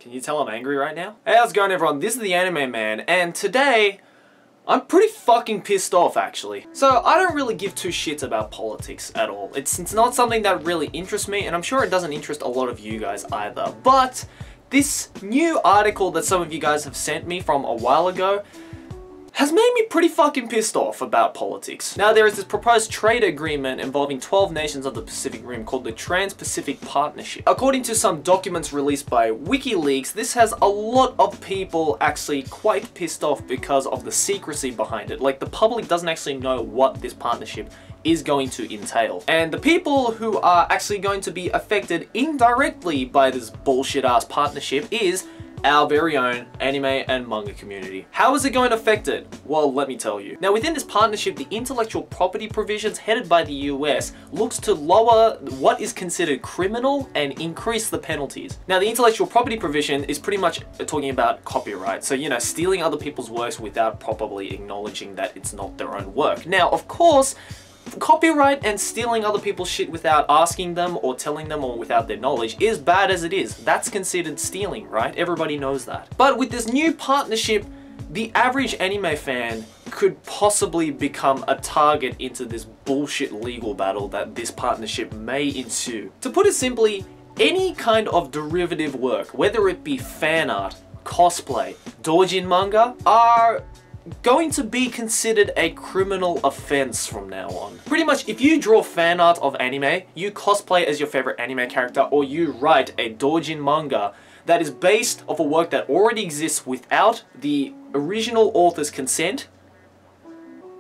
Can you tell I'm angry right now? Hey, how's it going everyone? This is the Anime Man, and today, I'm pretty fucking pissed off actually. So, I don't really give two shits about politics at all. It's not something that really interests me, and I'm sure it doesn't interest a lot of you guys either. But, this new article that some of you guys have sent me from a while ago has made me pretty fucking pissed off about politics. Now, there is this proposed trade agreement involving 12 nations of the Pacific Rim called the Trans-Pacific Partnership. According to some documents released by WikiLeaks, this has a lot of people actually quite pissed off because of the secrecy behind it. Like, the public doesn't actually know what this partnership is going to entail. And the people who are actually going to be affected indirectly by this bullshit-ass partnership is our very own anime and manga community. How is it going to affect it? Well, let me tell you. Now, within this partnership, the intellectual property provisions headed by the US looks to lower what is considered criminal and increase the penalties. Now, the intellectual property provision is pretty much talking about copyright. So, you know, stealing other people's works without properly acknowledging that it's not their own work. Now, of course, copyright and stealing other people's shit without asking them or telling them or without their knowledge is bad as it is. That's considered stealing, right? Everybody knows that. But with this new partnership, the average anime fan could possibly become a target into this bullshit legal battle that this partnership may ensue. To put it simply, any kind of derivative work, whether it be fan art, cosplay, doujin manga, are going to be considered a criminal offense from now on. Pretty much, if you draw fan art of anime, you cosplay as your favorite anime character, or you write a doujin manga that is based off a work that already exists without the original author's consent,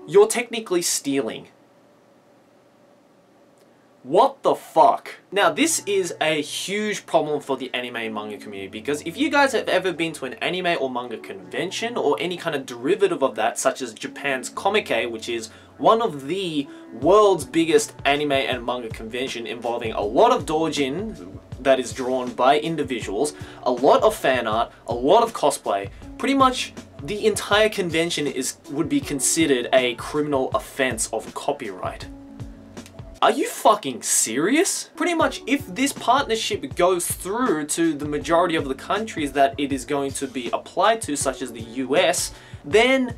you're technically stealing. What the fuck? Now, this is a huge problem for the anime and manga community, because if you guys have ever been to an anime or manga convention or any kind of derivative of that, such as Japan's Comic-Con, which is one of the world's biggest anime and manga convention involving a lot of doujin that is drawn by individuals, a lot of fan art, a lot of cosplay, pretty much the entire convention would be considered a criminal offense of copyright. Are you fucking serious? Pretty much, if this partnership goes through to the majority of the countries that it is going to be applied to, such as the US, then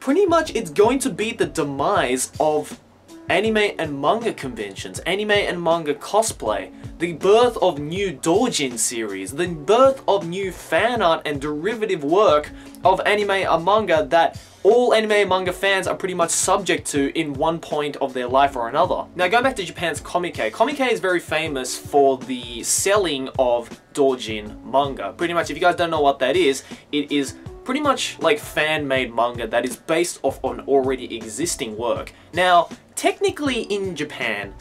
pretty much it's going to be the demise of anime and manga conventions, anime and manga cosplay, the birth of new doujin series, the birth of new fan art and derivative work of anime and manga that all anime and manga fans are pretty much subject to in one point of their life or another. Now, going back to Japan's Comic-Con, Comic-Con is very famous for the selling of doujin manga. Pretty much, if you guys don't know what that is, it is pretty much like fan-made manga that is based off an already existing work. Now, technically in Japan,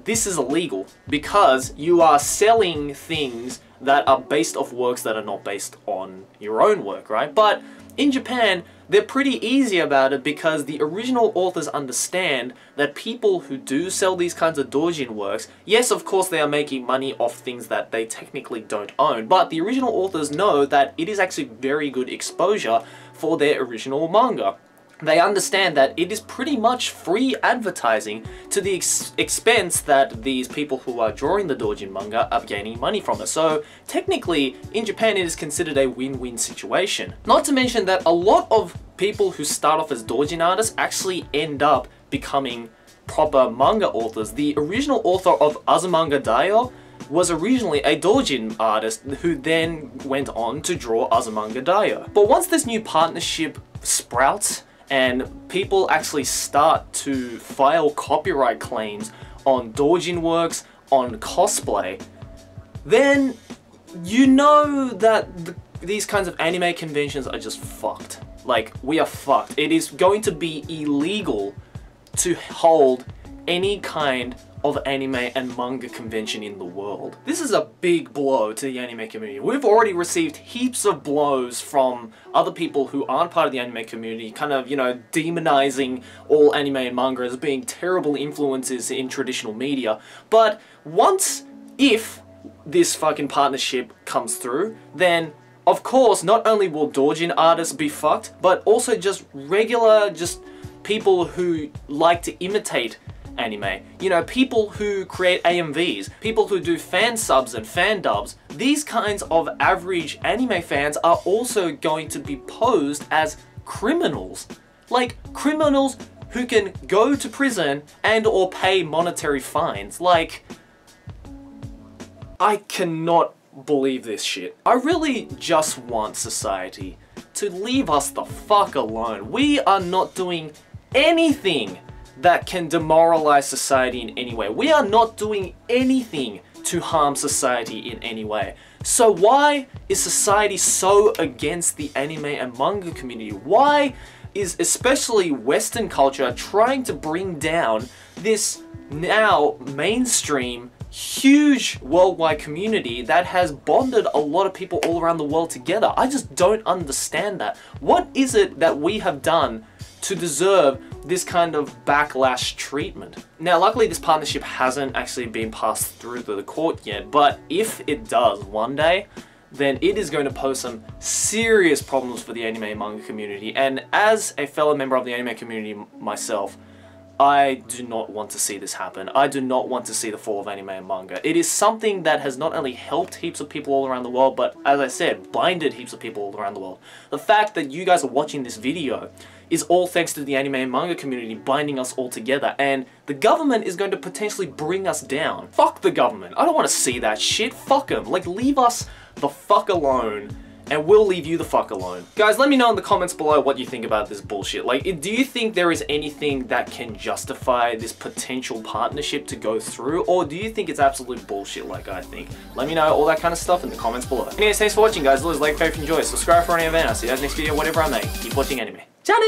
this is illegal because you are selling things that are based off works that are not based on your own work, right? But in Japan, they're pretty easy about it because the original authors understand that people who do sell these kinds of doujin works, yes, of course they are making money off things that they technically don't own, but the original authors know that it is actually very good exposure for their original manga. They understand that it is pretty much free advertising to the expense that these people who are drawing the doujin manga are gaining money from it. So technically, in Japan, it is considered a win-win situation. Not to mention that a lot of people who start off as doujin artists actually end up becoming proper manga authors. The original author of Azumanga Daioh was originally a doujin artist who then went on to draw Azumanga Daioh. But once this new partnership sprouts, and people actually start to file copyright claims on doujin works, on cosplay, then you know that these kinds of anime conventions are just fucked. Like, we are fucked. It is going to be illegal to hold any kind of anime and manga convention in the world. This is a big blow to the anime community. We've already received heaps of blows from other people who aren't part of the anime community, kind of, you know, demonizing all anime and manga as being terrible influences in traditional media. But if this fucking partnership comes through, then of course, not only will doujin artists be fucked, but also just regular, people who like to imitate anime. You know, people who create AMVs, people who do fan subs and fan dubs, these kinds of average anime fans are also going to be posed as criminals. Like, criminals who can go to prison and or pay monetary fines. Like, I cannot believe this shit. I really just want society to leave us the fuck alone. We are not doing anything that can demoralize society in any way. We are not doing anything to harm society in any way. So why is society so against the anime and manga community? Why is especially Western culture trying to bring down this now mainstream huge worldwide community that has bonded a lot of people all around the world together? I just don't understand that. What is it that we have done to deserve this kind of backlash treatment? Now, luckily this partnership hasn't actually been passed through to the court yet, but if it does one day, then it is going to pose some serious problems for the anime and manga community. And as a fellow member of the anime community myself, I do not want to see this happen. I do not want to see the fall of anime and manga. It is something that has not only helped heaps of people all around the world, but as I said, blinded heaps of people all around the world. The fact that you guys are watching this video is all thanks to the anime and manga community binding us all together, and the government is going to potentially bring us down. Fuck the government. I don't want to see that shit. Fuck them. Like, leave us the fuck alone, and we'll leave you the fuck alone. Guys, let me know in the comments below what you think about this bullshit. Like, do you think there is anything that can justify this potential partnership to go through, or do you think it's absolute bullshit like I think? Let me know all that kind of stuff in the comments below. Anyways, thanks for watching, guys. Always like, favorite, enjoy, subscribe for any event. I'll see you guys next video, whatever I make. Keep watching anime. Ciao!